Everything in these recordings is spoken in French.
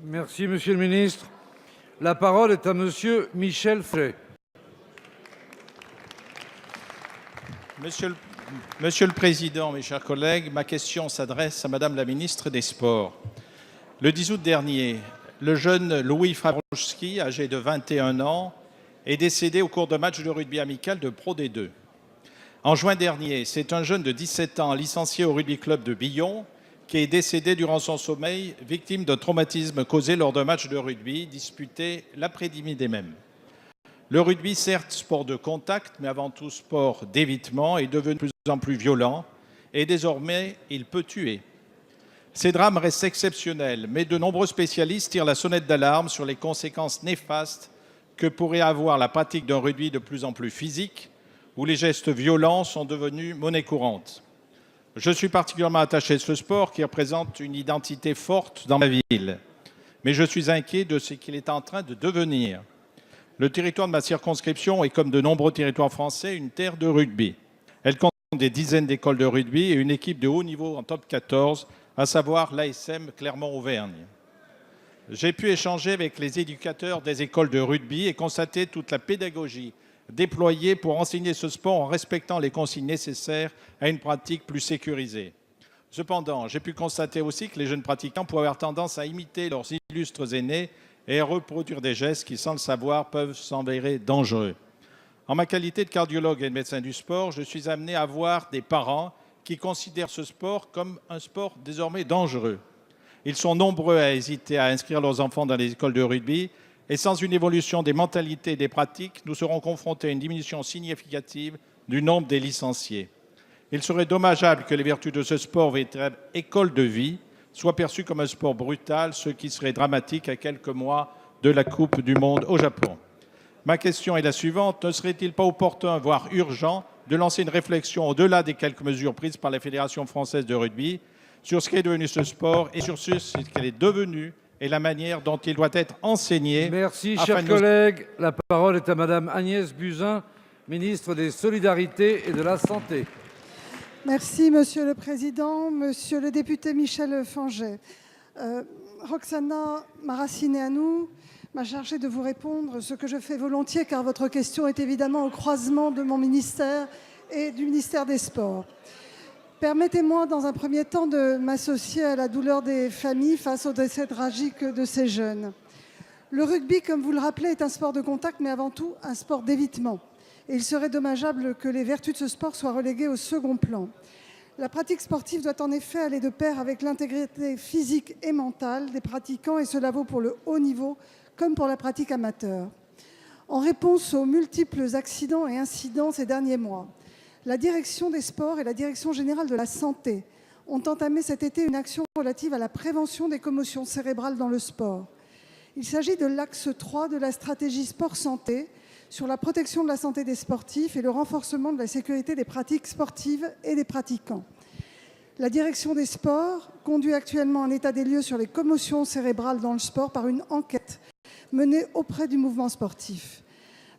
Merci, monsieur le ministre. La parole est à monsieur Michel Fay. Monsieur le Président, mes chers collègues, ma question s'adresse à Madame la ministre des Sports. Le 10 août dernier, le jeune Louis Fabrowski, âgé de 21 ans, est décédé au cours d'un match de rugby amical de Pro D2. En juin dernier, c'est un jeune de 17 ans, licencié au rugby club de Billon, qui est décédé durant son sommeil, victime d'un traumatisme causé lors d'un match de rugby disputé l'après-midi même. Le rugby, certes sport de contact, mais avant tout sport d'évitement, est devenu de plus en plus violent et désormais il peut tuer. Ces drames restent exceptionnels, mais de nombreux spécialistes tirent la sonnette d'alarme sur les conséquences néfastes que pourrait avoir la pratique d'un rugby de plus en plus physique, où les gestes violents sont devenus monnaie courante. Je suis particulièrement attaché à ce sport qui représente une identité forte dans ma ville, mais je suis inquiet de ce qu'il est en train de devenir. Le territoire de ma circonscription est, comme de nombreux territoires français, une terre de rugby. Elle compte des dizaines d'écoles de rugby et une équipe de haut niveau en top 14, à savoir l'ASM Clermont-Auvergne. J'ai pu échanger avec les éducateurs des écoles de rugby et constater toute la pédagogie déployée pour enseigner ce sport en respectant les consignes nécessaires à une pratique plus sécurisée. Cependant, j'ai pu constater aussi que les jeunes pratiquants pouvaient avoir tendance à imiter leurs illustres aînés et à reproduire des gestes qui, sans le savoir, peuvent s'avérer dangereux. En ma qualité de cardiologue et de médecin du sport, je suis amené à voir des parents qui considèrent ce sport comme un sport désormais dangereux. Ils sont nombreux à hésiter à inscrire leurs enfants dans les écoles de rugby et sans une évolution des mentalités et des pratiques, nous serons confrontés à une diminution significative du nombre des licenciés. Il serait dommageable que les vertus de ce sport, véritable école de vie, soient perçues comme un sport brutal, ce qui serait dramatique à quelques mois de la Coupe du Monde au Japon. Ma question est la suivante. Ne serait-il pas opportun, voire urgent, de lancer une réflexion au-delà des quelques mesures prises par la Fédération française de rugby sur ce qu'est devenu ce sport et sur ce qu'elle est devenue et la manière dont il doit être enseigné. Merci, chers collègues. La parole est à madame Agnès Buzyn, ministre des Solidarités et de la Santé. Merci, Monsieur le Président. Monsieur le député Michel Fanget, Roxana Maracineanu m'a chargé de vous répondre, ce que je fais volontiers, car votre question est évidemment au croisement de mon ministère et du ministère des Sports. Permettez-moi, dans un premier temps, de m'associer à la douleur des familles face au décès tragique de ces jeunes. Le rugby, comme vous le rappelez, est un sport de contact, mais avant tout un sport d'évitement. Et il serait dommageable que les vertus de ce sport soient reléguées au second plan. La pratique sportive doit en effet aller de pair avec l'intégrité physique et mentale des pratiquants, et cela vaut pour le haut niveau comme pour la pratique amateur. En réponse aux multiples accidents et incidents ces derniers mois, la Direction des sports et la Direction générale de la santé ont entamé cet été une action relative à la prévention des commotions cérébrales dans le sport. Il s'agit de l'axe 3 de la stratégie sport-santé sur la protection de la santé des sportifs et le renforcement de la sécurité des pratiques sportives et des pratiquants. La direction des sports conduit actuellement un état des lieux sur les commotions cérébrales dans le sport par une enquête menée auprès du mouvement sportif.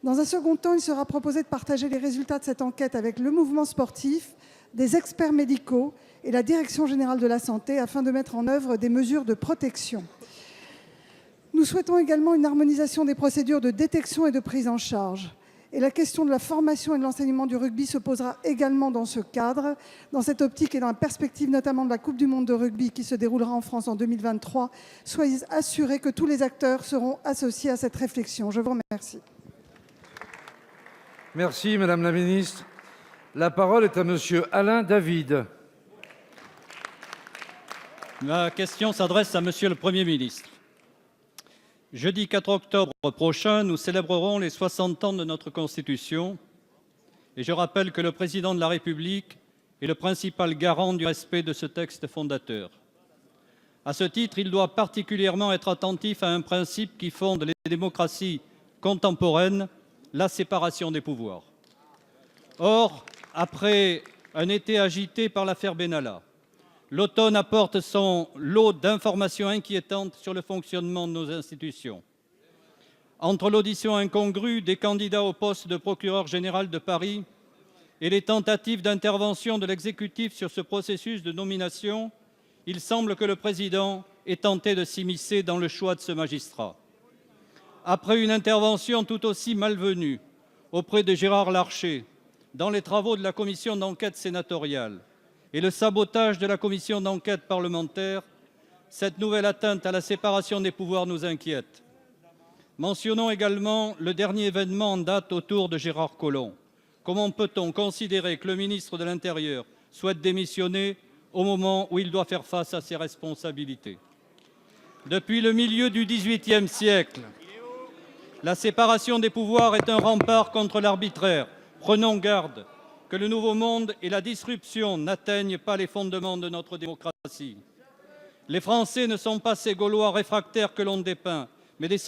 Dans un second temps, il sera proposé de partager les résultats de cette enquête avec le mouvement sportif, des experts médicaux et la Direction générale de la santé afin de mettre en œuvre des mesures de protection. Nous souhaitons également une harmonisation des procédures de détection et de prise en charge. Et la question de la formation et de l'enseignement du rugby se posera également dans ce cadre, dans cette optique et dans la perspective notamment de la Coupe du monde de rugby qui se déroulera en France en 2023. Soyez assurés que tous les acteurs seront associés à cette réflexion. Je vous remercie. Merci, madame la ministre. La parole est à monsieur Alain David. Ma question s'adresse à monsieur le Premier ministre. Jeudi 4 octobre prochain, nous célébrerons les 60 ans de notre Constitution et je rappelle que le Président de la République est le principal garant du respect de ce texte fondateur. À ce titre, il doit particulièrement être attentif à un principe qui fonde les démocraties contemporaines, la séparation des pouvoirs. Or, après un été agité par l'affaire Benalla, l'automne apporte son lot d'informations inquiétantes sur le fonctionnement de nos institutions. Entre l'audition incongrue des candidats au poste de procureur général de Paris et les tentatives d'intervention de l'exécutif sur ce processus de nomination, il semble que le président ait tenté de s'immiscer dans le choix de ce magistrat. Après une intervention tout aussi malvenue auprès de Gérard Larcher dans les travaux de la commission d'enquête sénatoriale et le sabotage de la commission d'enquête parlementaire, cette nouvelle atteinte à la séparation des pouvoirs nous inquiète. Mentionnons également le dernier événement en date autour de Gérard Collomb. Comment peut-on considérer que le ministre de l'Intérieur souhaite démissionner au moment où il doit faire face à ses responsabilités? Depuis le milieu du XVIIIe siècle, la séparation des pouvoirs est un rempart contre l'arbitraire. Prenons garde que le nouveau monde et la disruption n'atteignent pas les fondements de notre démocratie. Les Français ne sont pas ces Gaulois réfractaires que l'on dépeint, mais des